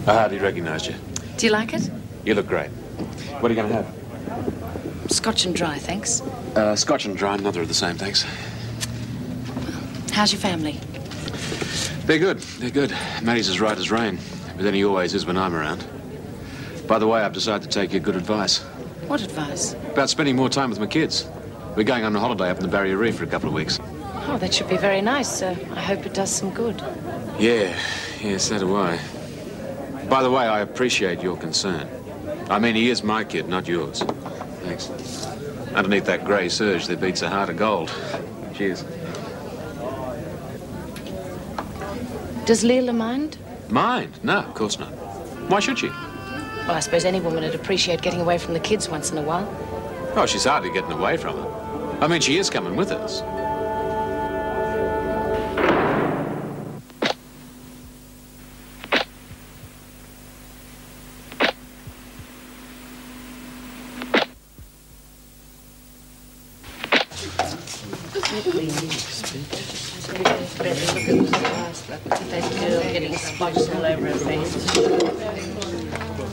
I hardly recognised you. Do you like it? You look great. What are you going to have? Scotch and dry, thanks. Scotch and dry, neither are the same, thanks. How's your family? They're good. They're good. Matty's as right as rain. But then he always is when I'm around. By the way, I've decided to take your good advice. What advice? About spending more time with my kids. We're going on a holiday up in the Barrier Reef for a couple of weeks. Oh, that should be very nice. I hope it does some good. Yeah, so do I. By the way, I appreciate your concern. I mean, he is my kid, not yours. Thanks. Underneath that grey serge, there beats a heart of gold. Cheers. Does Leela mind? Mind? No, of course not. Why should she? Well, I suppose any woman would appreciate getting away from the kids once in a while. Oh, she's hardly getting away from her. I mean, she is coming with us.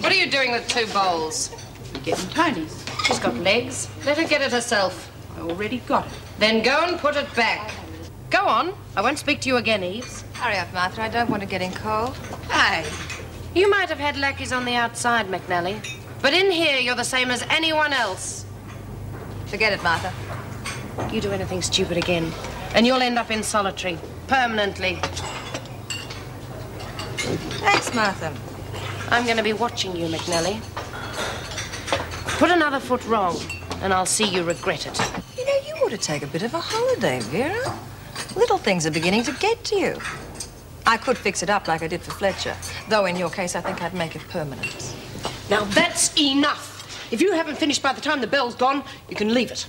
What are you doing with 2 bowls? Getting Tony's. She's got legs. Let her get it herself. I already got it. Then go and put it back. Go on. I won't speak to you again, Eves. Hurry up, Martha. I don't want to get in cold. Hey, you might have had lackeys on the outside, McNally. But in here, you're the same as anyone else. Forget it, Martha. You do anything stupid again, and you'll end up in solitary. Permanently. Thanks, Martha. I'm going to be watching you, McNally. Put another foot wrong, and I'll see you regret it. You know, you ought to take a bit of a holiday, Vera. Little things are beginning to get to you. I could fix it up like I did for Fletcher, though in your case, I think I'd make it permanent. Now, that's enough. If you haven't finished by the time the bell's gone, you can leave it.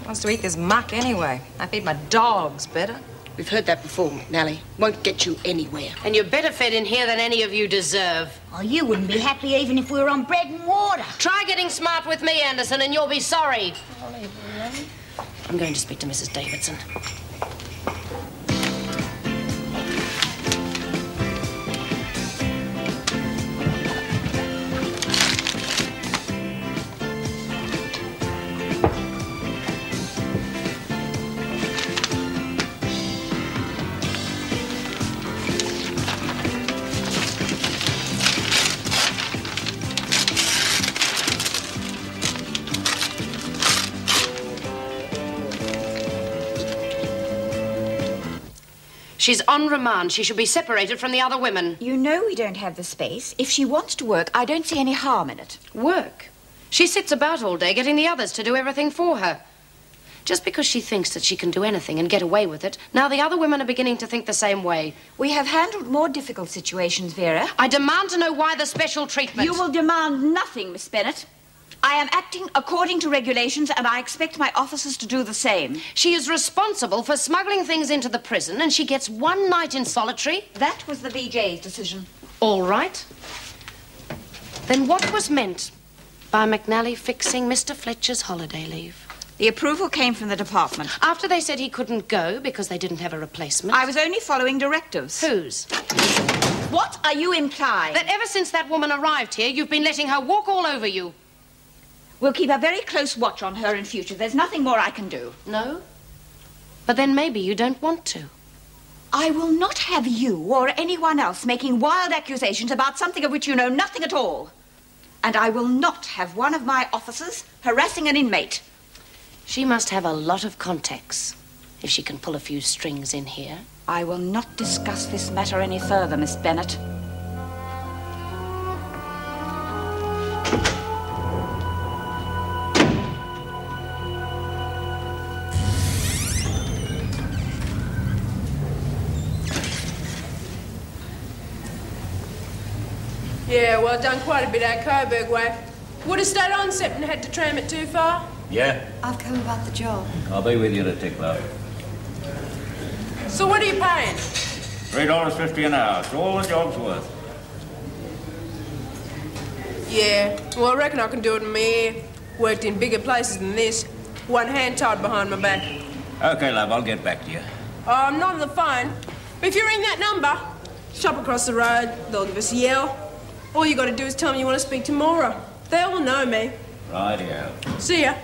Wants to eat this muck anyway. I feed my dogs better. We've heard that before, McNally. Won't get you anywhere. And you're better fed in here than any of you deserve. Oh, you wouldn't be happy even if we were on bread and water. Try getting smart with me, Anderson, and you'll be sorry. I'm going to speak to Mrs. Davidson. She's on remand. She should be separated from the other women. You know we don't have the space. If she wants to work, I don't see any harm in it. Work? She sits about all day getting the others to do everything for her. Just because she thinks that she can do anything and get away with it, now the other women are beginning to think the same way. We have handled more difficult situations, Vera. I demand to know why the special treatment. You will demand nothing, Miss Bennett. I am acting according to regulations, and I expect my officers to do the same. She is responsible for smuggling things into the prison, and she gets 1 night in solitary. That was the VJ's decision. All right. Then what was meant by McNally fixing Mr. Fletcher's holiday leave? The approval came from the department. After they said he couldn't go because they didn't have a replacement? I was only following directives. Whose? What are you implying? That ever since that woman arrived here, you've been letting her walk all over you. We'll keep a very close watch on her in future. There's nothing more I can do. No? But then maybe you don't want to. I will not have you or anyone else making wild accusations about something of which you know nothing at all. And I will not have one of my officers harassing an inmate. She must have a lot of contacts, if she can pull a few strings in here. I will not discuss this matter any further, Miss Bennett. Yeah, well, I've done quite a bit out Coburg way. Would have stayed on except and had to tram it too far. Yeah? I've come about the job. I'll be with you to tick, love. So what are you paying? $3.50 an hour. It's all the job's worth. Yeah, well, I reckon I can do it in my ear. Worked in bigger places than this. One hand tied behind my back. Okay, love, I'll get back to you. I'm not on the phone. But if you ring that number, shop across the road, they'll give us a yell. All you got to do is tell them you want to speak to Maura. They all know me. Rightio. See ya.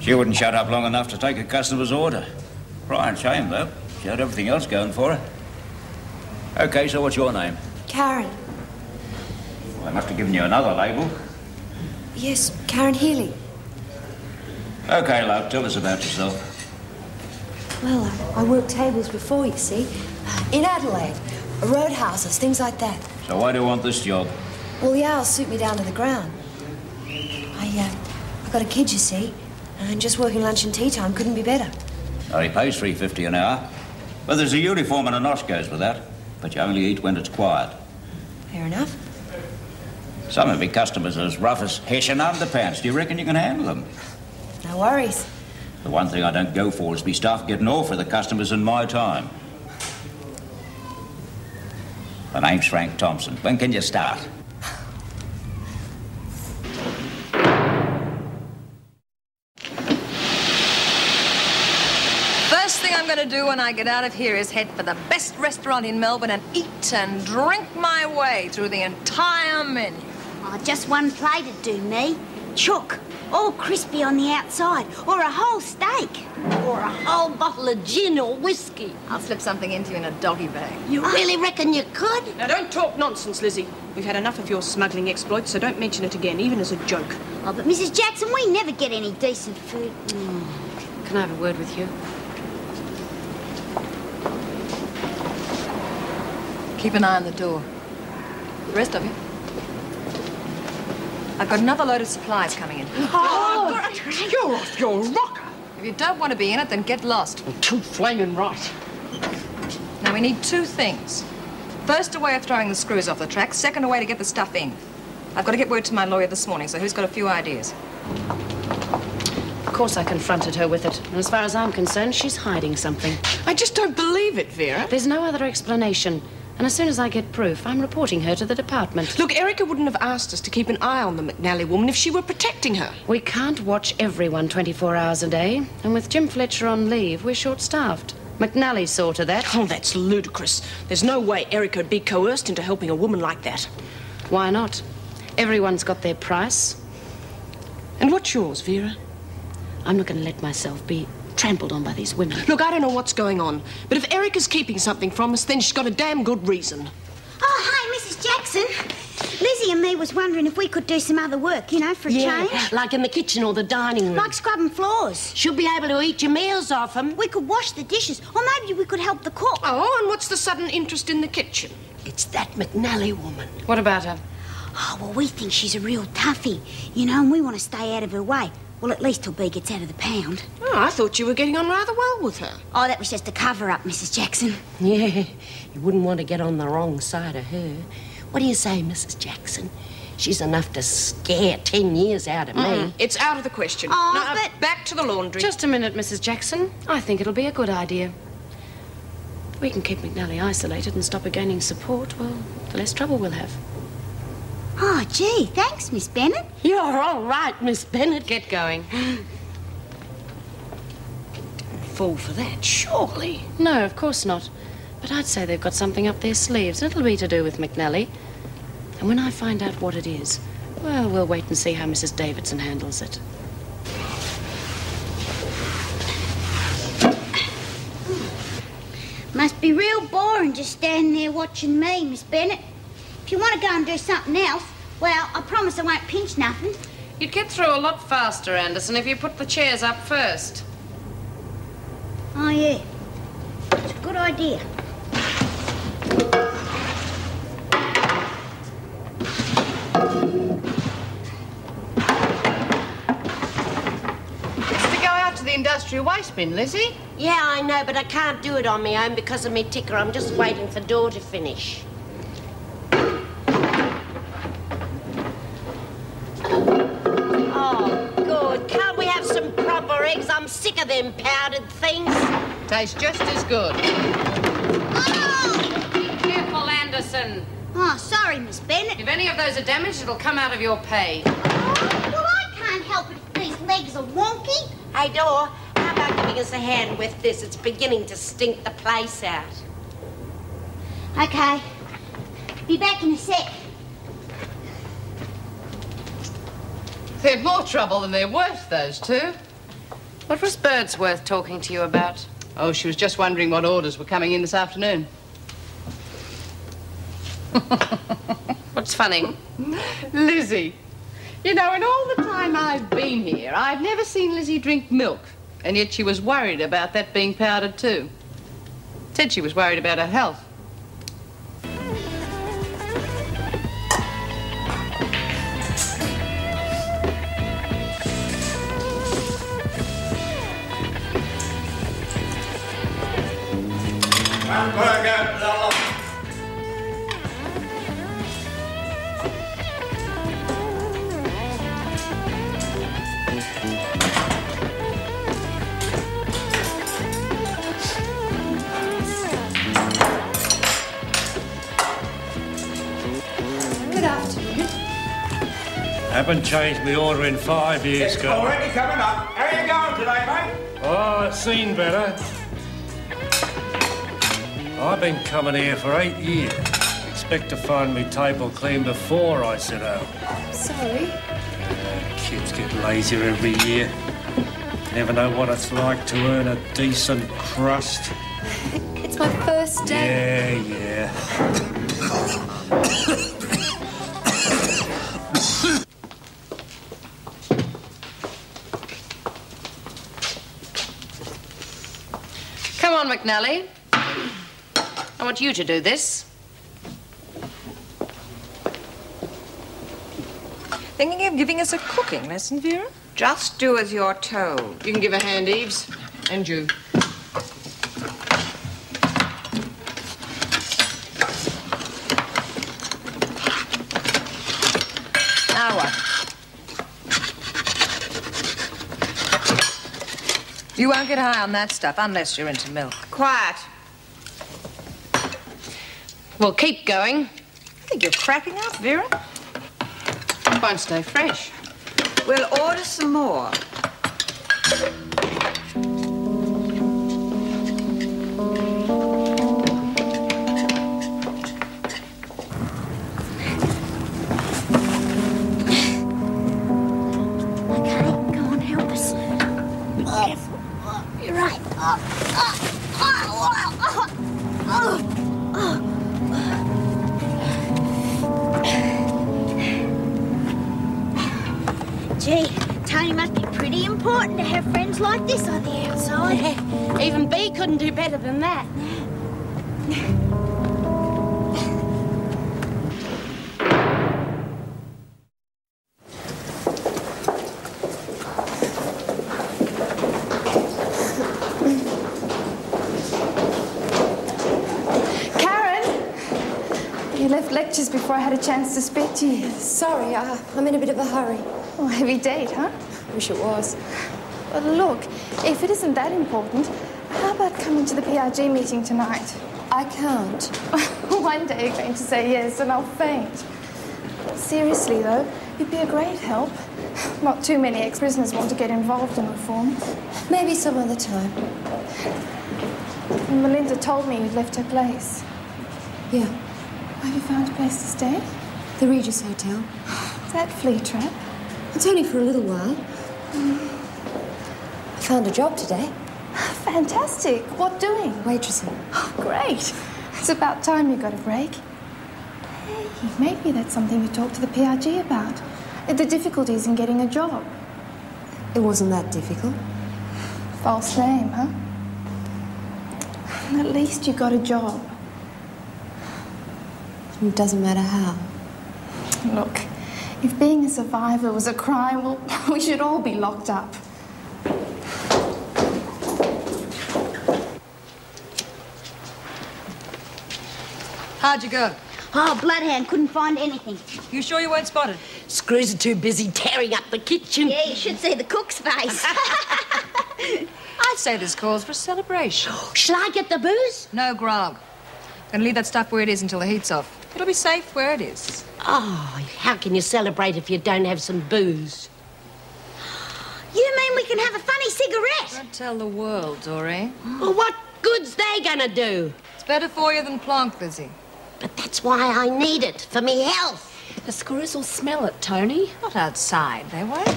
She wouldn't shut up long enough to take a customer's order. Crying shame, though. She had everything else going for her. Okay, so what's your name? Karen. Well, they must have given you another label. Yes, Karen Healy. Okay, love, tell us about yourself. Well, I worked tables before, you see. In Adelaide. Roadhouses, things like that. So why do you want this job? Well, the hours suit me down to the ground. I got a kid, you see. And just working lunch and tea time couldn't be better. He pays $3.50 an hour. But there's a uniform and a nosh goes with that. But you only eat when it's quiet. Fair enough. Some of your customers are as rough as Hessian underpants. Do you reckon you can handle them? No worries. The one thing I don't go for is be stuff getting off for the customers in my time. My name's Frank Thompson. When can you start? First thing I'm going to do when I get out of here is head for the best restaurant in Melbourne and eat and drink my way through the entire menu. Oh, just one plate'd do me. Chook, all crispy on the outside, or a whole steak, or a whole bottle of gin or whiskey. I'll slip something into you in a doggy bag. You really reckon you could? Now, don't talk nonsense, Lizzie. We've had enough of your smuggling exploits, so don't mention it again, even as a joke. Oh, but Mrs. Jackson, we never get any decent food. Can I have a word with you? Keep an eye on the door. The rest of you. I've got another load of supplies coming in. Oh, you're off your rocker. If you don't want to be in it, then get lost. Too flaming right. Now, we need two things. First, a way of throwing the screws off the track. Second, a way to get the stuff in. I've got to get word to my lawyer this morning, so who's got a few ideas? Of course I confronted her with it. And as far as I'm concerned, she's hiding something. I just don't believe it, Vera. There's no other explanation. And as soon as I get proof, I'm reporting her to the department. Look, Erica wouldn't have asked us to keep an eye on the McNally woman if she were protecting her. We can't watch everyone 24 hours a day. And with Jim Fletcher on leave, we're short-staffed. McNally saw to that. Oh, that's ludicrous. There's no way Erica would be coerced into helping a woman like that. Why not? Everyone's got their price. And what's yours, Vera? I'm not going to let myself be trampled on by these women. Look, I don't know what's going on, but if Erica's keeping something from us, then she's got a damn good reason. Oh, hi, Mrs. Jackson. Lizzie and me was wondering if we could do some other work, you know, for a change. Like in the kitchen or the dining room. Like scrubbing floors. She'll be able to eat your meals off them. We could wash the dishes, or maybe we could help the cook. Oh, and what's the sudden interest in the kitchen? It's that McNally woman. What about her? Oh, well, we think she's a real toughie, you know, and we want to stay out of her way. Well, at least till B gets out of the pound. Oh, I thought you were getting on rather well with her. Oh, that was just a cover-up, Mrs. Jackson. Yeah, you wouldn't want to get on the wrong side of her. What do you say, Mrs. Jackson? She's enough to scare 10 years out of me. It's out of the question. Oh, now, but... back to the laundry. Just a minute, Mrs. Jackson. I think it'll be a good idea. We can keep McNally isolated and stop her gaining support. Well, the less trouble we'll have. Oh, gee, thanks, Miss Bennett. You're all right, Miss Bennett. Get going. Fall for that, surely. No, of course not. But I'd say they've got something up their sleeves. It'll be to do with McNally. And when I find out what it is, well, we'll wait and see how Mrs. Davidson handles it. Must be real boring just standing there watching me, Miss Bennett. If you want to go and do something else, well, I promise I won't pinch nothing. You'd get through a lot faster, Anderson, if you put the chairs up first. Oh, yeah. It's a good idea. It's to go out to the industrial waste bin, Lizzie. Yeah, I know, but I can't do it on my own because of me ticker. I'm just waiting for Dawn to finish. Oh, good. Can't we have some proper eggs? I'm sick of them powdered things. Tastes just as good. Oh! Be careful, Anderson. Oh, sorry, Miss Bennett. If any of those are damaged, it'll come out of your pay. Oh, well, I can't help it if these legs are wonky. Hey, Dor, how start giving us a hand with this? It's beginning to stink the place out. Okay. Be back in a sec. They're more trouble than they're worth, those two. What was Birdsworth talking to you about? Oh, she was just wondering what orders were coming in this afternoon. What's funny? Lizzie. You know, in all the time I've been here, I've never seen Lizzie drink milk. And yet she was worried about that being powdered too. Said she was worried about her health. Good afternoon. Haven't changed my order in 5 years, It's Colonel. already coming up. How you going today, mate? Oh, it's seen better. I've been coming here for 8 years. Expect to find me table clean before I sit down. Sorry. Kids get lazier every year. Never know what it's like to earn a decent crust. It's my first day. Yeah. Come on, McNally. I want you to do this. Thinking of giving us a cooking lesson, Vera? Just do as you're told. You can give a hand, Eves. And you. Now what? You won't get high on that stuff unless you're into milk. Quiet. Well, keep going. I think you're cracking up, Vera. Won't stay fresh. We'll order some more. Okay, go on, help us. You're right. Gee, Tony must be pretty important to have friends like this on the outside. Even B couldn't do better than that. You left lectures before I had a chance to speak to you. Sorry, I'm in a bit of a hurry. Oh, heavy date, huh? Wish it was. Well, look, if it isn't that important, how about coming to the PRG meeting tonight? I can't. One day you're going to say yes and I'll faint. Seriously, though, you'd be a great help. Not too many ex-prisoners want to get involved in reform. Maybe some other time. And Melinda told me you'd left her place. Yeah. Have you found a place to stay? The Regis Hotel. Is that flea trap? It's only for a little while. I found a job today. Fantastic. What doing? Waitressing. Oh, great. It's about time you got a break. Hey, maybe that's something you talk to the PRG about. The difficulties in getting a job. It wasn't that difficult. False name, huh? At least you got a job. It doesn't matter how. Look, if being a survivor was a crime, well, we should all be locked up. How'd you go? Oh, Bloodhound couldn't find anything. You sure you weren't spotted? Screws are too busy tearing up the kitchen. Yeah, you should see the cook's face. I'd say this calls for a celebration. Shall I get the booze? No grog. Gonna leave that stuff where it is until the heat's off. It'll be safe where it is. Oh, how can you celebrate if you don't have some booze? You mean we can have a funny cigarette. Don't tell the world, Dory. Well, what good's they gonna do? It's better for you than plonk, Lizzie. But that's why I need it, for me health. The screws will smell it, Tony. Not outside, they won't.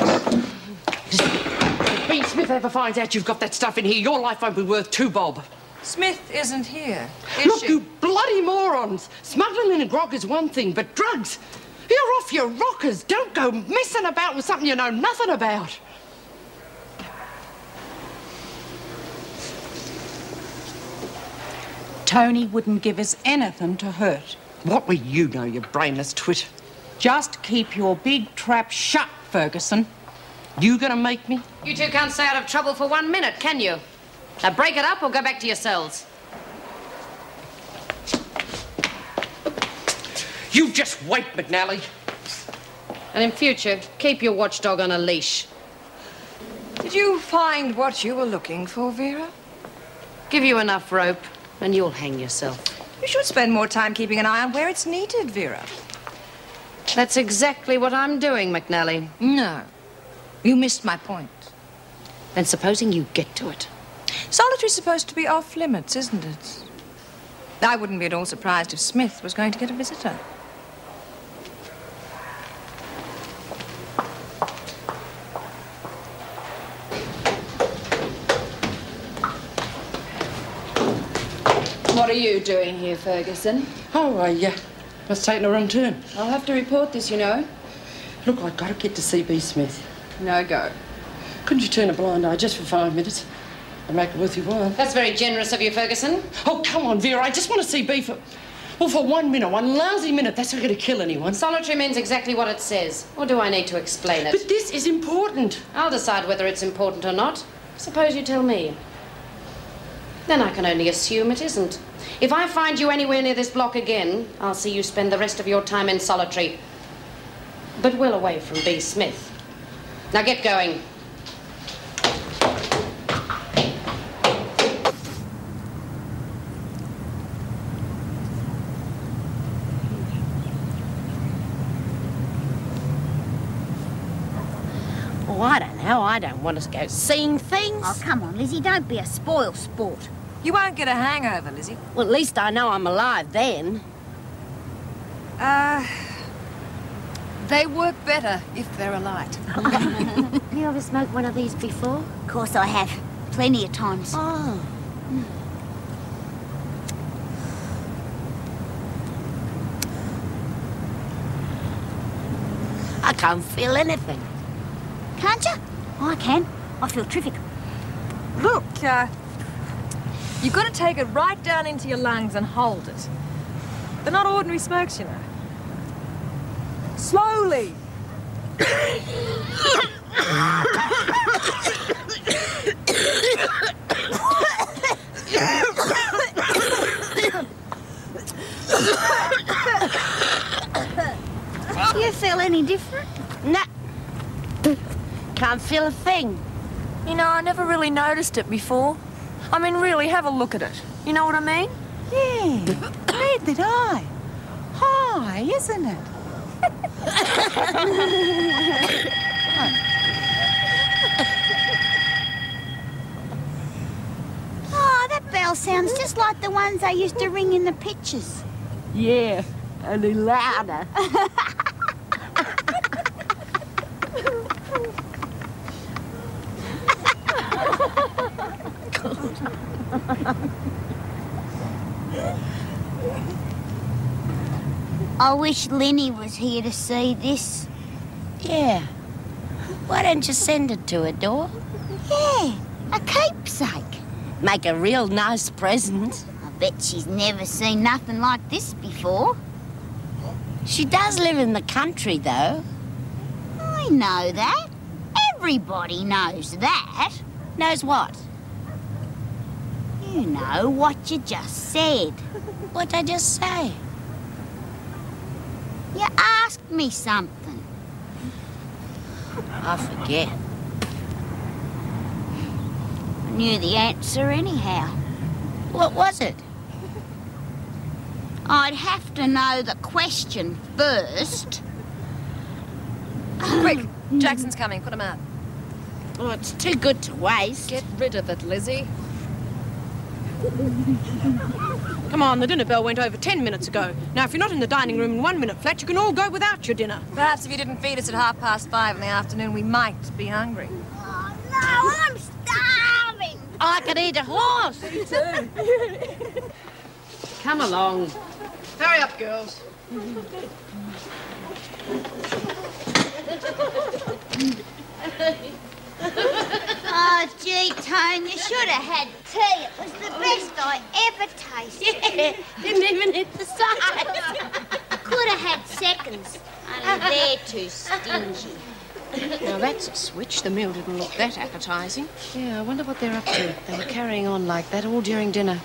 If B. Smith ever finds out you've got that stuff in here, your life won't be worth 2 bob. Smith isn't here, is Look, she? you bloody morons. Smuggling in grog is one thing, but drugs? You're off your rockers. Don't go messing about with something you know nothing about. Tony wouldn't give us anything to hurt. What will you know, you brainless twit? Just keep your big trap shut, Ferguson. You gonna make me? You two can't stay out of trouble for 1 minute, can you? Now break it up or go back to your cells. You just wait, McNally. And in future, keep your watchdog on a leash. Did you find what you were looking for, Vera? Give you enough rope, and you'll hang yourself. You should spend more time keeping an eye on where it's needed, Vera. That's exactly what I'm doing, McNally. No. You missed my point. Then supposing you get to it. Solitary's supposed to be off limits, isn't it? I wouldn't be at all surprised if Smith was going to get a visitor. What are you doing here, Ferguson? Oh, I must take a wrong turn. I'll have to report this, you know. Look, I've got to get to see B. Smith. No go. Couldn't you turn a blind eye just for 5 minutes and make it worth your while? That's very generous of you, Ferguson. Oh, come on, Vera. I just want to see B for... Well, for 1 minute, 1 lousy minute. That's not going to kill anyone. Solitary means exactly what it says. Or do I need to explain it? But this is important. I'll decide whether it's important or not. Suppose you tell me. Then I can only assume it isn't. If I find you anywhere near this block again, I'll see you spend the rest of your time in solitary. But well away from B. Smith. Now get going. Oh, I don't know. I don't want to go seeing things. Oh, come on, Lizzie, don't be a spoil sport. You won't get a hangover, Lizzie. Well, at least I know I'm alive then. They work better if they're alight. You ever smoked one of these before? Of course I have. Plenty of times. Oh. I can't feel anything. Can't you? I can. I feel terrific. Look, you've got to take it right down into your lungs and hold it. They're not ordinary smokes, you know. Slowly. You feel any different? Nah. Can't feel a thing. You know, I never really noticed it before. I mean, really, have a look at it. You know what I mean? Yeah, great did I. High, isn't it? Oh, that bell sounds just like the ones I used to ring in the pictures. Yeah, only louder. I wish Linny was here to see this. Yeah. Why don't you send it to her, Dor? Yeah, a keepsake. Make a real nice present. I bet she's never seen nothing like this before. She does live in the country, though. I know that. Everybody knows that. Knows what? You know what you just said. What'd I just say? You asked me something. I forget. I knew the answer anyhow. What was it? I'd have to know the question first. Quick, Jackson's coming. Put him out. Oh, it's too good to waste. Get rid of it, Lizzie. Come on, the dinner bell went over 10 minutes ago. Now, if you're not in the dining room in 1 minute flat, you can all go without your dinner. Perhaps if you didn't feed us at 5:30 in the afternoon, we might be hungry. Oh, no, I'm starving. I could eat a horse. Me too. Come along. Hurry up, girls. Oh, gee, Tone, you should have had tea. It was the best I ever tasted. Yeah, didn't even hit the sides. Could have had seconds. Only they're too stingy. Now, that's a switch. The meal didn't look that appetising. Yeah, I wonder what they're up to. They were carrying on like that all during dinner.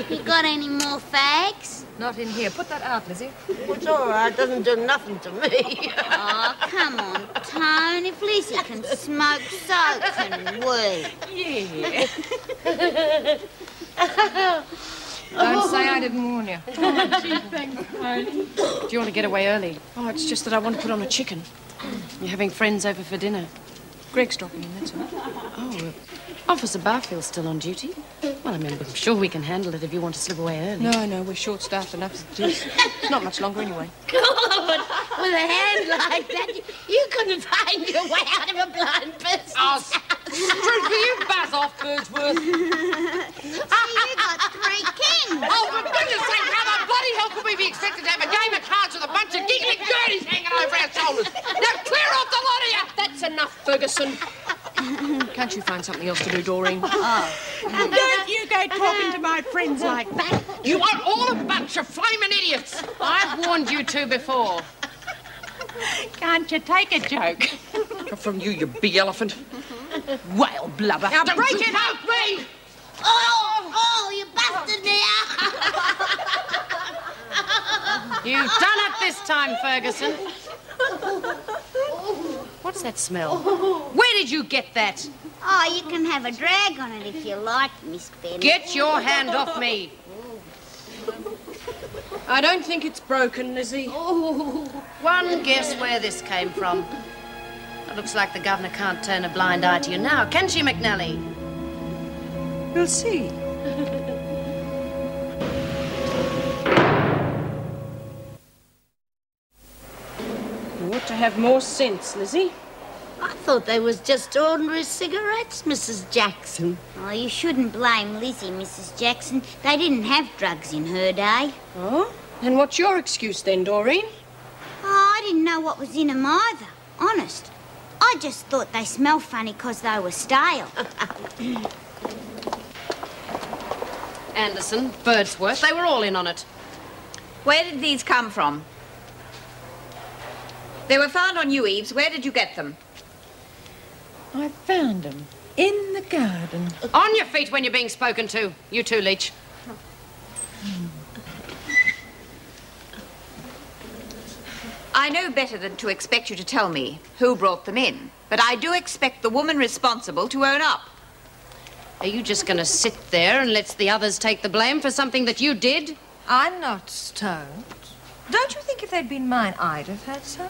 You got any more fags? Not in here. Put that out, Lizzie. It's all right. Doesn't do nothing to me. Oh, come on, Tone. If Lizzie can smoke, so can we. Yeah. Don't say I didn't warn you. Oh, gee, thanks, Tony. Do you want to get away early? Oh, it's just that I want to put on a chicken. You're having friends over for dinner. Greg's dropping in, that's all. Oh, Officer Barfield's still on duty? Well, I mean, I'm sure we can handle it if you want to slip away early. No, we're short-staffed enough as it is. Not much longer, anyway. God, with a hand like that, you couldn't find your way out of a blind person's house. Truth you buzz off, Birdsworth. See, you got 3 kings. Oh, for goodness sake, how the bloody hell could we be expected to have a game of cards with a bunch of giggling girlies hanging over our shoulders? Now clear off the lot of you! That's enough, Ferguson. Can't you find something else to do, Doreen? Oh. Don't you go talking to my friends like that. You are all a bunch of flaming idiots. I've warned you two before. Can't you take a joke? From you, you big elephant. Whale blubber. Now break it out, me! Oh, you busted me out. You've done it this time, Ferguson. What's that smell? Where did you get that? Oh, you can have a drag on it if you like, Miss Bennet. Get your hand off me. I don't think it's broken, Lizzie. One guess where this came from. It looks like the governor can't turn a blind eye to you now, can she, McNally? We'll see. You ought to have more sense, Lizzie. I thought they was just ordinary cigarettes, Mrs. Jackson. Oh, you shouldn't blame Lizzie, Mrs. Jackson. They didn't have drugs in her day. Oh? And what's your excuse then, Doreen? Oh, I didn't know what was in them either. Honest. I just thought they smelled funny 'cause they were stale. Anderson, Birdsworth, they were all in on it. Where did these come from? They were found on you, Eves. Where did you get them? I found them in the garden. On your feet when you're being spoken to. You too, Leach. I know better than to expect you to tell me who brought them in, but I do expect the woman responsible to own up. Are you just going to sit there and let the others take the blame for something that you did? I'm not stoned. Don't you think if they'd been mine, I'd have had some?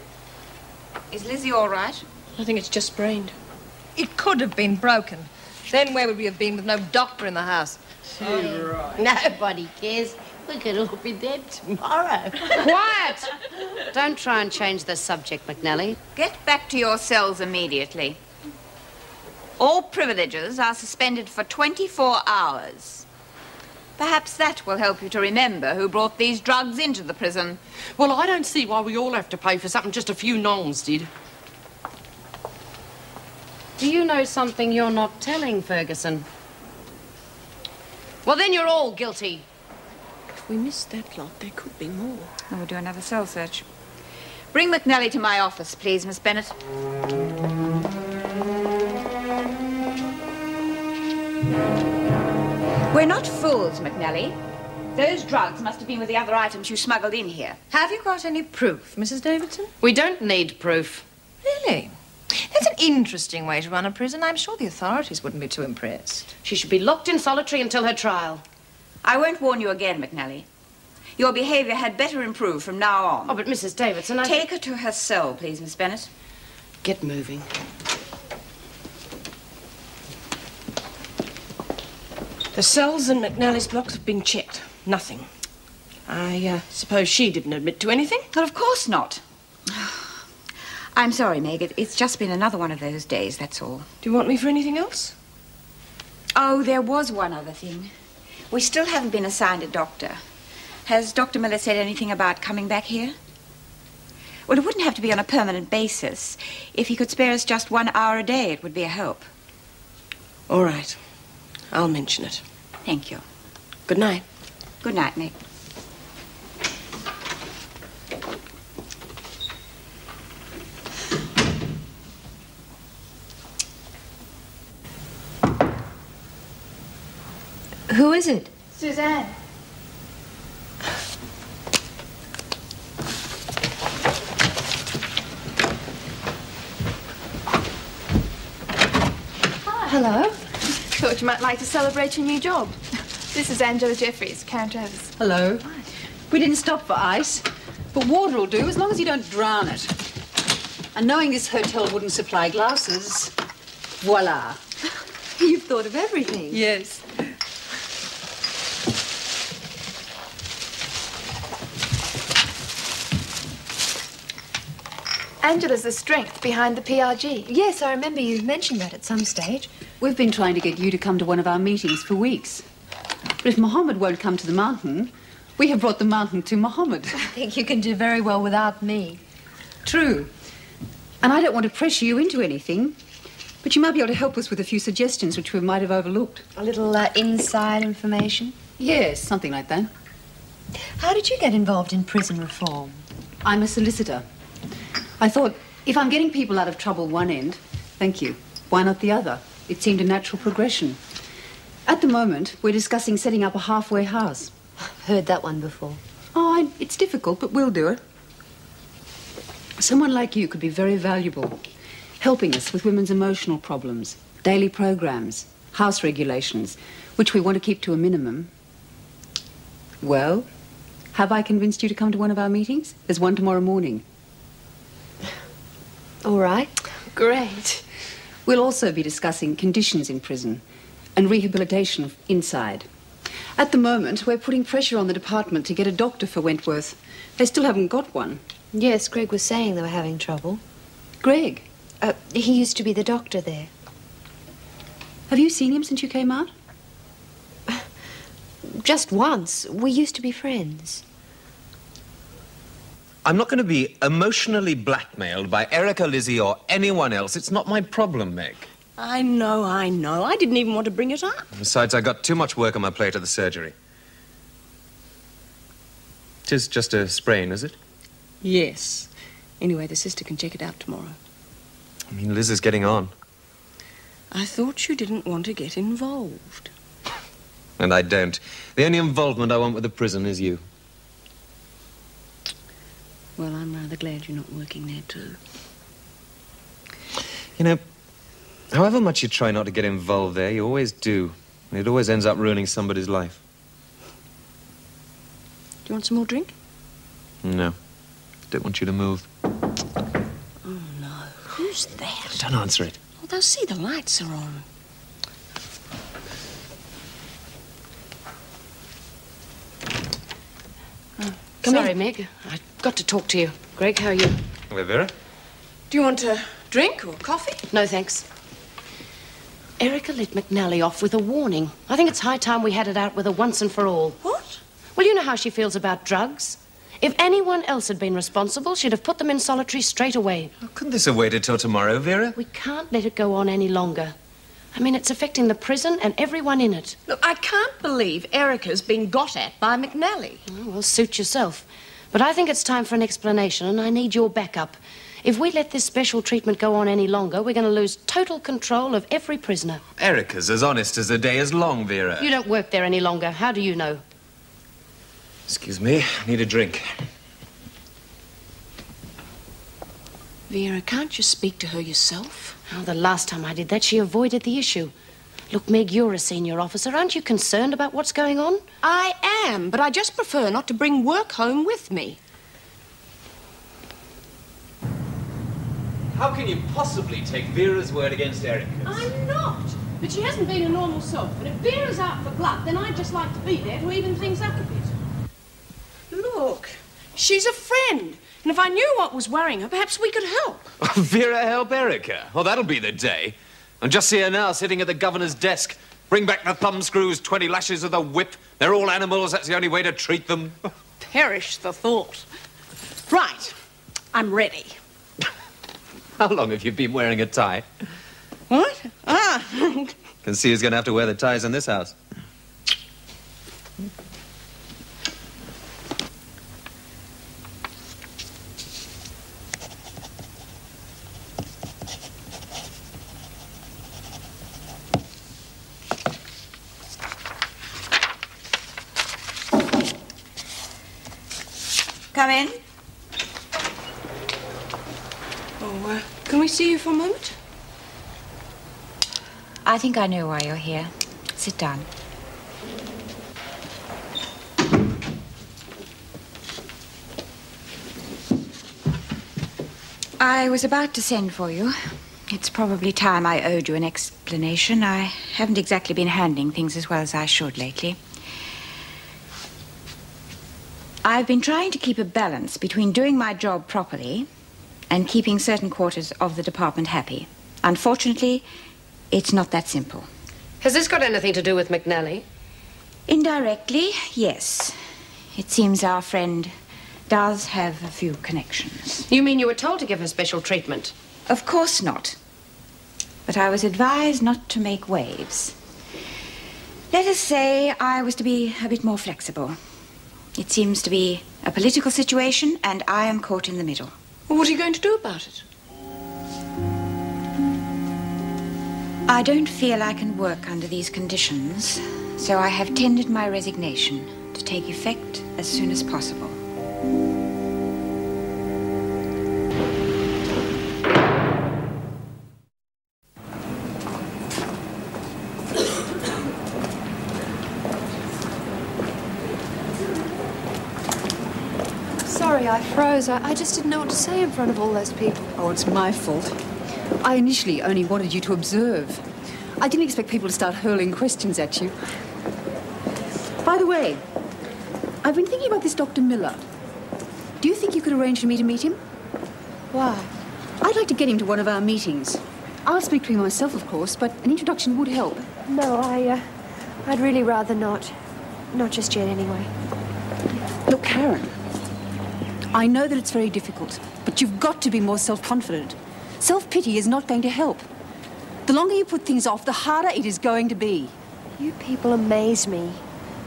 Is Lizzie all right? I think it's just sprained. It could have been broken. Then where would we have been with no doctor in the house? Nobody cares. We could all be dead tomorrow. Quiet! Don't try and change the subject, McNally. Get back to your cells immediately. All privileges are suspended for 24 hours. Perhaps that will help you to remember who brought these drugs into the prison. Well, I don't see why we all have to pay for something just a few nongs did. Do you know something you're not telling, Ferguson? Well, then you're all guilty. If we missed that lot, there could be more. We'll do another cell search. Bring McNally to my office, please, Miss Bennet. We're not fools, McNally. Those drugs must have been with the other items you smuggled in here. Have you got any proof, Mrs. Davidson? We don't need proof. Really? That's an interesting way to run a prison. I'm sure the authorities wouldn't be too impressed. She should be locked in solitary until her trial. I won't warn you again, McNally. Your behaviour had better improve from now on. Oh, but Mrs. Davidson, Take her to her cell, please, Miss Bennet. Get moving. Lascelles and McNally's blocks have been checked. Nothing. I suppose she didn't admit to anything? Well, of course not. I'm sorry, Meg. It's just been another one of those days, that's all. Do you want me for anything else? Oh, there was one other thing. We still haven't been assigned a doctor. Has Dr. Miller said anything about coming back here? Well, it wouldn't have to be on a permanent basis. If he could spare us just 1 hour a day, it would be a help. All right. I'll mention it. Thank you. Good night. Good night, Meg. Who is it? Suzanne. Hello. Thought you might like to celebrate your new job. This is Angela Jeffries, Karen Travers. Hello. We didn't stop for ice, but water will do as long as you don't drown it. And knowing this hotel wouldn't supply glasses, voila. You've thought of everything. Yes. Angela's the strength behind the PRG. Yes, I remember you mentioned that at some stage. We've been trying to get you to come to one of our meetings for weeks. But if Mohammed won't come to the mountain, we have brought the mountain to Mohammed. I think you can do very well without me. True. And I don't want to pressure you into anything, but you might be able to help us with a few suggestions which we might have overlooked. A little inside information? Yes, something like that. How did you get involved in prison reform? I'm a solicitor. I thought, if I'm getting people out of trouble one end, thank you, why not the other? It seemed a natural progression. At the moment, we're discussing setting up a halfway house. I've heard that one before. Oh, it's difficult, but we'll do it. Someone like you could be very valuable, helping us with women's emotional problems, daily programs, house regulations, which we want to keep to a minimum. Well, have I convinced you to come to one of our meetings? There's one tomorrow morning. All right. Great. We'll also be discussing conditions in prison and rehabilitation inside. At the moment, we're putting pressure on the department to get a doctor for Wentworth. They still haven't got one. Yes, Greg was saying they were having trouble. Greg? He used to be the doctor there. Have you seen him since you came out? Just once. We used to be friends. I'm not going to be emotionally blackmailed by Erica, Lizzie, or anyone else. It's not my problem, Meg. I know. I didn't even want to bring it up. Besides, I got too much work on my plate at the surgery. Tis just a sprain, is it? Yes. Anyway, the sister can check it out tomorrow. I mean, Liz is getting on. I thought you didn't want to get involved. And I don't. The only involvement I want with the prison is you. Well, I'm rather glad you're not working there, too. You know, however much you try not to get involved there, you always do. And it always ends up ruining somebody's life. Do you want some more drink? No. Don't want you to move. Oh, no. Who's that? Don't answer it. Oh, they'll see the lights are on. Sorry, Meg. I've got to talk to you. Greg, how are you? Where, Vera? Do you want a drink or coffee? No, thanks. Erica let McNally off with a warning. I think it's high time we had it out with her once and for all. What? Well, you know how she feels about drugs. If anyone else had been responsible, she'd have put them in solitary straight away. Couldn't this have waited till tomorrow, Vera? We can't let it go on any longer. I mean, it's affecting the prison and everyone in it. Look, I can't believe Erica's been got at by McNally. Oh, well, suit yourself. But I think it's time for an explanation, and I need your backup. If we let this special treatment go on any longer, we're going to lose total control of every prisoner. Erica's as honest as the day is long, Vera. You don't work there any longer. How do you know? Excuse me, I need a drink. Vera, can't you speak to her yourself? Oh, the last time I did that, she avoided the issue. Look, Meg, you're a senior officer. Aren't you concerned about what's going on? I am, but I just prefer not to bring work home with me. How can you possibly take Vera's word against Erica's? I'm not. But she hasn't been a normal self. But if Vera's out for blood, then I'd just like to be there to even things up a bit. Look, she's a friend. And if I knew what was worrying her, perhaps we could help. Vera help Erica? Oh, that'll be the day. And just see her now, sitting at the governor's desk. Bring back the thumbscrews, 20 lashes of the whip. They're all animals, that's the only way to treat them. Perish the thought. Right, I'm ready. How long have you been wearing a tie? What? Ah. Can see who's going to have to wear the ties in this house. Come in. Oh, can we see you for a moment? I think I know why you're here. Sit down. I was about to send for you. It's probably time I owed you an explanation. I haven't exactly been handling things as well as I should lately. I've been trying to keep a balance between doing my job properly and keeping certain quarters of the department happy. Unfortunately, it's not that simple. Has this got anything to do with McNally? Indirectly, yes. It seems our friend does have a few connections. You mean you were told to give her special treatment? Of course not. But I was advised not to make waves. Let us say I was to be a bit more flexible. It seems to be a political situation, and I am caught in the middle. Well, what are you going to do about it? I don't feel I can work under these conditions, so I have tendered my resignation to take effect as soon as possible. Sorry, I froze. I just didn't know what to say in front of all those people. Oh, it's my fault. I initially only wanted you to observe. I didn't expect people to start hurling questions at you. By the way, I've been thinking about this Dr. Miller. Do you think you could arrange for me to meet him? Why? I'd like to get him to one of our meetings. I'll speak to him myself, of course, but an introduction would help. No, I'd really rather not. Not just yet, anyway. Look, Karen, I know that it's very difficult, but you've got to be more self-confident. Self-pity is not going to help. The longer you put things off, the harder it is going to be. You people amaze me.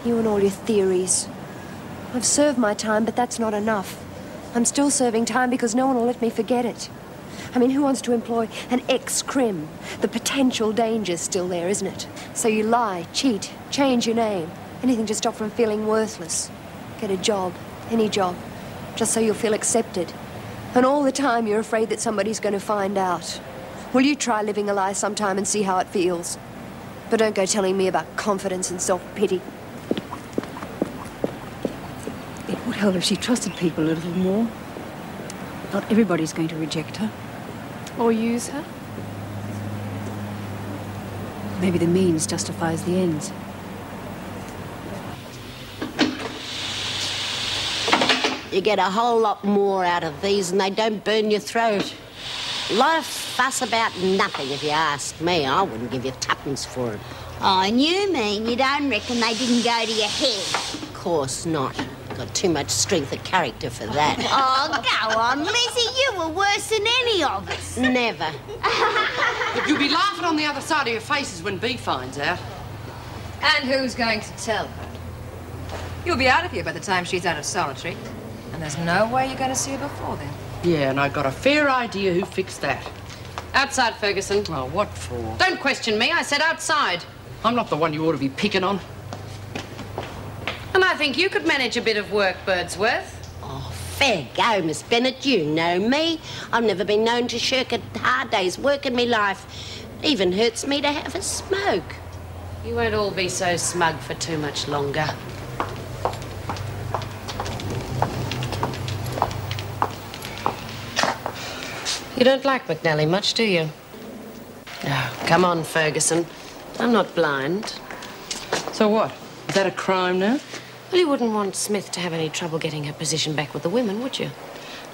You and all your theories. I've served my time, but that's not enough. I'm still serving time because no one will let me forget it. I mean, who wants to employ an ex-crim? The potential danger's still there, isn't it? So you lie, cheat, change your name. Anything to stop from feeling worthless. Get a job, any job, just so you'll feel accepted. And all the time you're afraid that somebody's going to find out. Will you try living a lie sometime and see how it feels? But don't go telling me about confidence and self-pity. It would help if she trusted people a little more. Not everybody's going to reject her. Or use her? Maybe the means justifies the ends. You get a whole lot more out of these and they don't burn your throat. A lot of fuss about nothing, if you ask me. I wouldn't give you tuppence for it. Oh, and you mean you don't reckon they didn't go to your head? Of course not. Got too much strength of character for that. Oh, go on, Lizzie. You were worse than any of us. Never. But you'll be laughing on the other side of your faces when Bea finds out. And who's going to tell her? You'll be out of here by the time she's out of solitary. And there's no way you're going to see her before then. Yeah, and I got a fair idea who fixed that. Outside, Ferguson. Oh, what for? Don't question me. I said outside. I'm not the one you ought to be picking on. And I think you could manage a bit of work, Birdsworth. Oh, fair go, Miss Bennett. You know me. I've never been known to shirk a hard day's work in me life. It even hurts me to have a smoke. You won't all be so smug for too much longer. You don't like McNally much, do you? No. Come on, Ferguson. I'm not blind. So what? Is that a crime now? Well, you wouldn't want Smith to have any trouble getting her position back with the women, would you?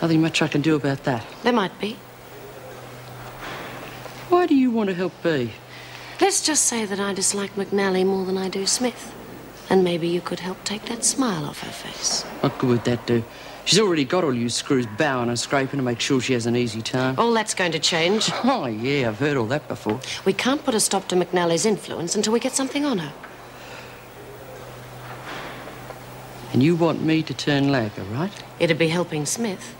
Nothing much I can do about that. There might be. Why do you want to help Bea? Let's just say that I dislike McNally more than I do Smith. And maybe you could help take that smile off her face. What good would that do? She's already got all you screws bowing and scraping to make sure she has an easy time. All that's going to change. Oh, yeah, I've heard all that before. We can't put a stop to McNally's influence until we get something on her. And you want me to turn lagger, right? It'd be helping Smith.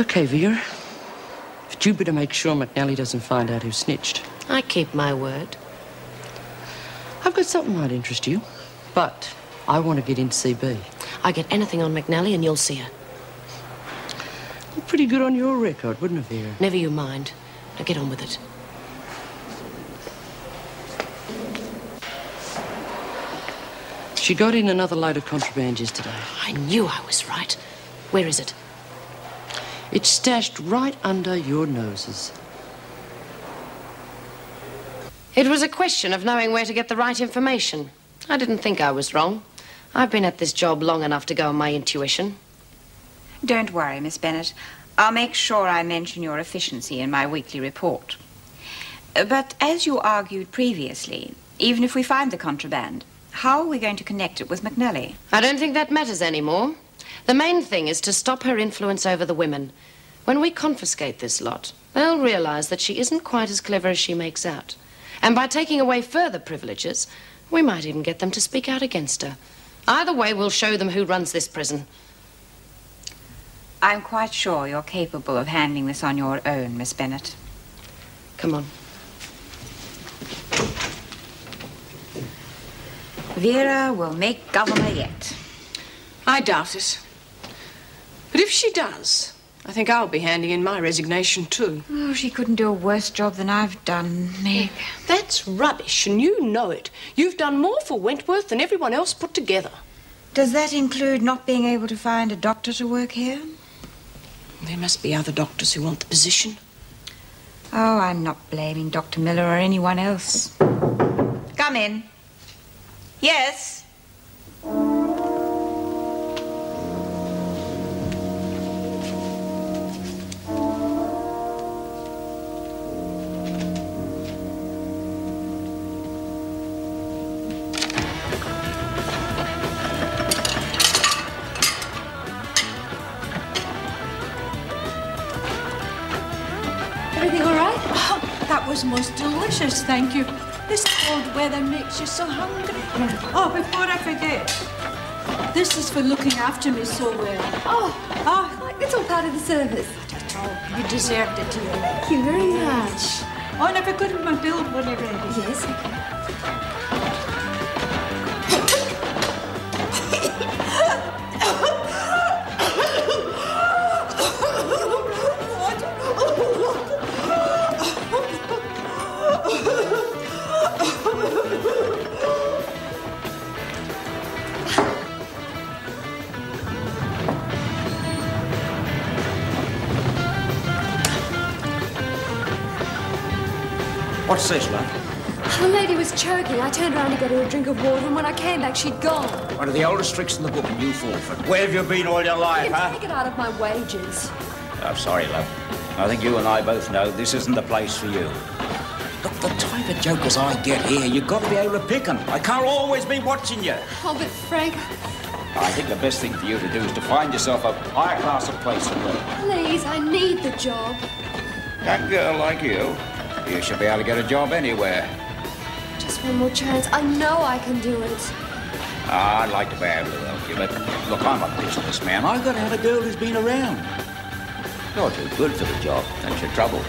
Okay, Vera. But you better make sure McNally doesn't find out who snitched. I keep my word. I've got something might interest you, but I want to get in to see Bea. I get anything on McNally and you'll see her. Pretty good on your record, wouldn't it, Vera? Never you mind. Now get on with it. She got in another load of contraband yesterday. I knew I was right. Where is it? It's stashed right under your noses. It was a question of knowing where to get the right information. I didn't think I was wrong. I've been at this job long enough to go on my intuition. Don't worry, Miss Bennett. I'll make sure I mention your efficiency in my weekly report. But as you argued previously, even if we find the contraband, how are we going to connect it with McNally? I don't think that matters anymore. The main thing is to stop her influence over the women. When we confiscate this lot, they'll realize that she isn't quite as clever as she makes out. And by taking away further privileges, we might even get them to speak out against her. Either way, we'll show them who runs this prison. I'm quite sure you're capable of handling this on your own, Miss Bennett. Come on. Vera will make governor yet. I doubt it. But if she does, I think I'll be handing in my resignation too. Oh, she couldn't do a worse job than I've done, Meg. That's rubbish, and you know it. You've done more for Wentworth than everyone else put together. Does that include not being able to find a doctor to work here? There must be other doctors who want the position. Oh, I'm not blaming Dr. Miller or anyone else. Come in. Yes? Everything all right? Oh, that was most delicious, thank you. This cold weather makes you so hungry. Oh, before I forget, this is for looking after me so well. Oh, it's all part of the service. Oh, you deserved it, dear. Thank you very much. Oh, and I forgot my bill when you're ready. Yes, okay. What's this, love? The lady was choking. I turned around to get her a drink of water, and when I came back, she'd gone. One of the oldest tricks in the book, and you fall for it. Where have you been all your You life, can huh? take it out of my wages. I'm sorry, love. I think you and I both know this isn't the place for you. Look, the type of jokers I get here, you've got to be able to pick them. I can't always be watching you. Oh, but Frank, I think the best thing for you to do is to find yourself a higher class of place to work. please, I need the job. That girl like you should be able to get a job anywhere. Just one more chance. I know I can do it. I'd like to be able to help you, but look, I'm a businessman. I've got to have a girl who's been around. You're too good for the job. That's your trouble.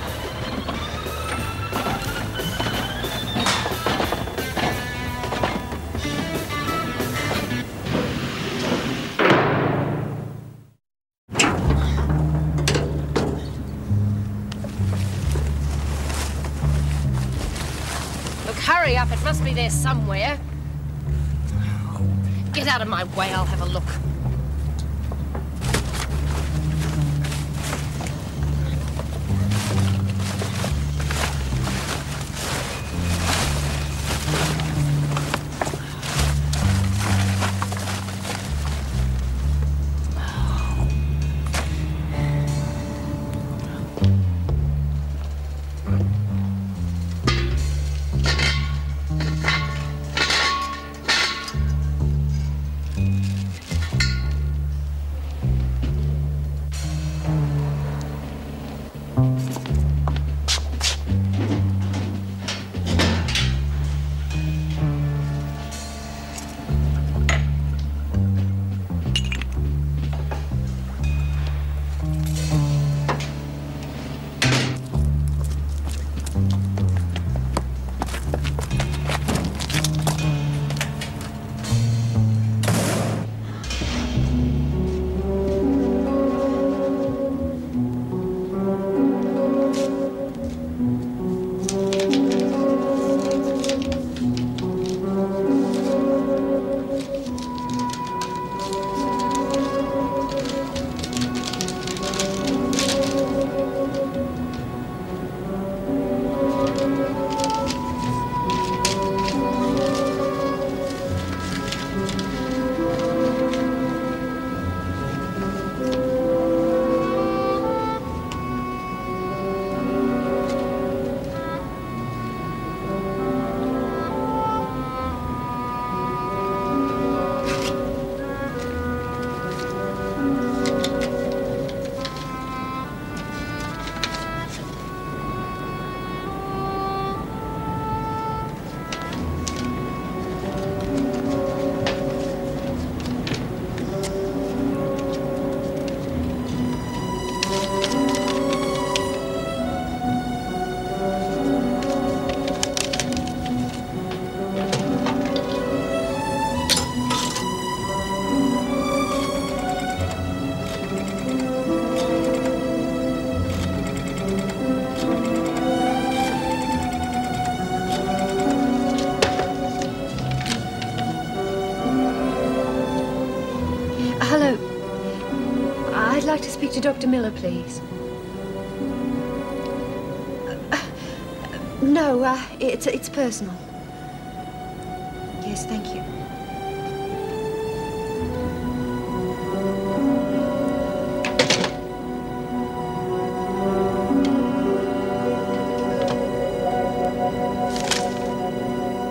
Look, hurry up. It must be there somewhere. Get out of my way. I'll have a look. speak to Dr. Miller, please? No, it's personal. Yes, thank you.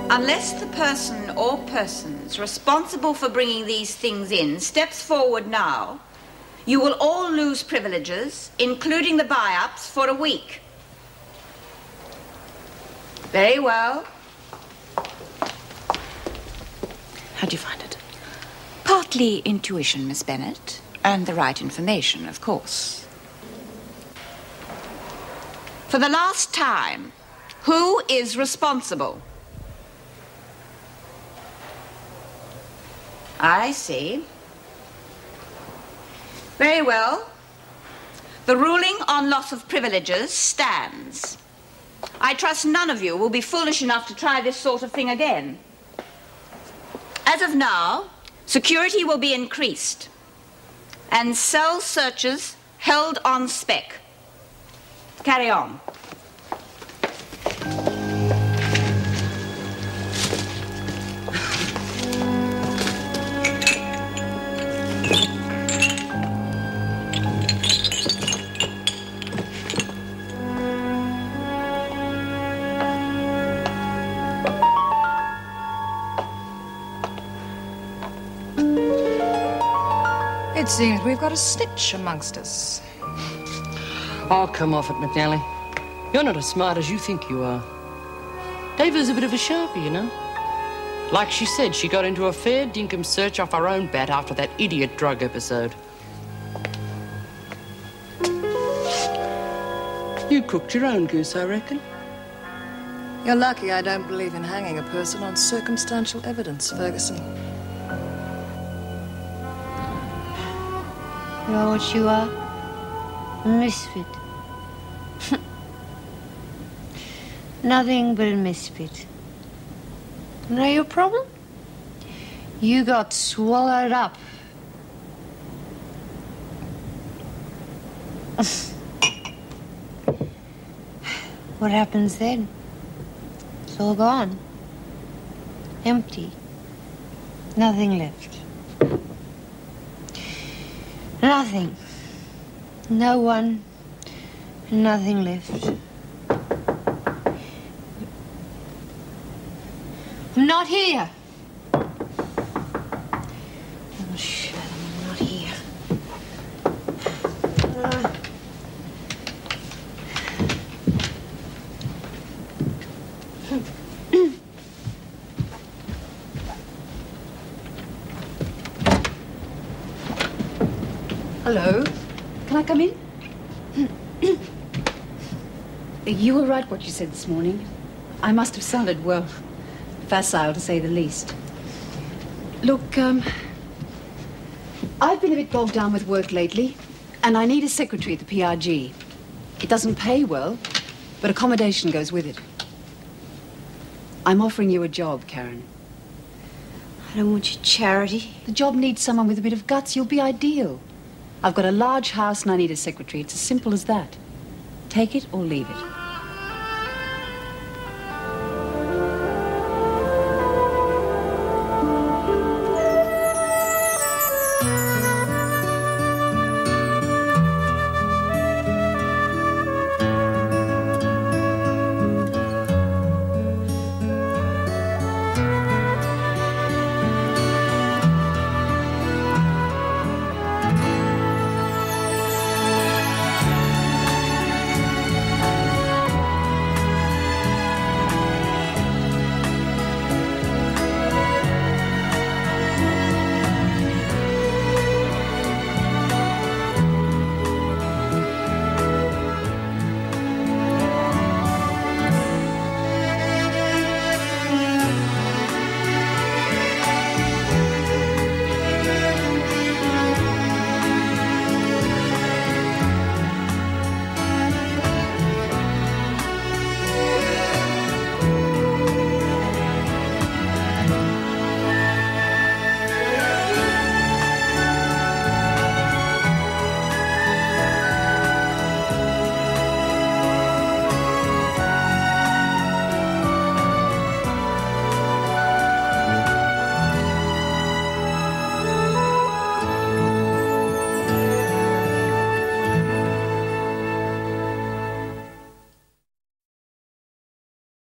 Unless the person or persons responsible for bringing these things in steps forward now, you will all lose privileges, including the buy-ups, for a week. Very well. How'd you find it? Partly intuition, Miss Bennet, and the right information, of course. For the last time, who is responsible? I see. Very well. The ruling on loss of privileges stands. I trust none of you will be foolish enough to try this sort of thing again. As of now, security will be increased and cell searches held on spec. Carry on. It seems we've got a snitch amongst us. Oh, come off it, McNally. You're not as smart as you think you are. David's a bit of a sharpie, you know. Like she said, she got into a fair dinkum search off her own bat after that idiot drug episode. You cooked your own goose, I reckon. You're lucky I don't believe in hanging a person on circumstantial evidence, Ferguson. You know what you are? A misfit. Nothing but a misfit. You know your problem? You got swallowed up. What happens then? It's all gone. Empty. Nothing left. Nothing. No one. Nothing left. I'm not here. Oh, shit, I'm not here. Hello. Can I come in? You were right what you said this morning. I must have sounded, well, facile to say the least. Look, I've been a bit bogged down with work lately, and I need a secretary at the PRG. It doesn't pay well, but accommodation goes with it. I'm offering you a job, Karen. I don't want your charity. The job needs someone with a bit of guts. You'll be ideal. I've got a large house and I need a secretary. It's as simple as that. Take it or leave it.